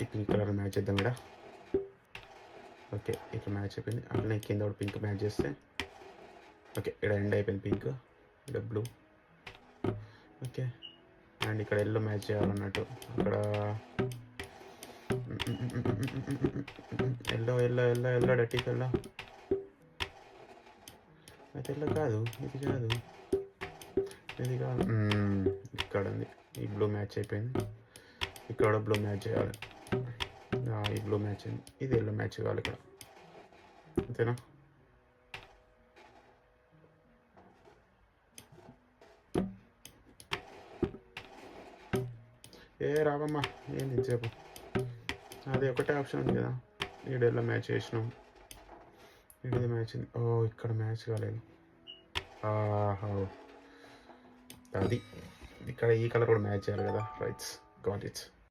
ఈ pink colour match చేద్దాం ఇక్కడ. ఓకే, ఇక్కడ మ్యాచ్ అయిపోయింది. అట్లనే కింద కూడా పింక్ మ్యాచ్ చేస్తే ఓకే, ఇక్కడ ఎండ్ అయిపోయింది పింక్, ఇక్కడ బ్లూ. ఓకే, అండ్ ఇక్కడ ఎల్లో మ్యాచ్ చేయాలన్నట్టు. అక్కడ ఎల్లో ఎల్లో ఎల్లో ఎల్లో డట్టీకి ఎల్లో అయితే ఎల్లో కాదు, ఇది కాదు, ఇది కాదు. ఇక్కడ ఉంది, ఈ బ్లూ మ్యాచ్ అయిపోయింది. ఇక్కడ బ్లూ మ్యాచ్ చేయాలి. ఈ బ్లూ మ్యాచ్ అయింది, ఇది ఎల్లో మ్యాచ్ కావాలి ఇక్కడ. అంతేనా? ఏ రావమ్మా, ఏంది ఇంతసేపు? అది ఒకటే ఆప్షన్ ఉంది కదా, ఈడ ఎల్లో మ్యాచ్ చేసినాం, ఈడేదో మ్యాచ్ ఉంది. ఓ ఇక్కడ మ్యాచ్ కాలేదు. అది ఇక్కడ ఈ కలర్ కూడా మ్యాచ్ చేయాలి కదా. Rights, got it.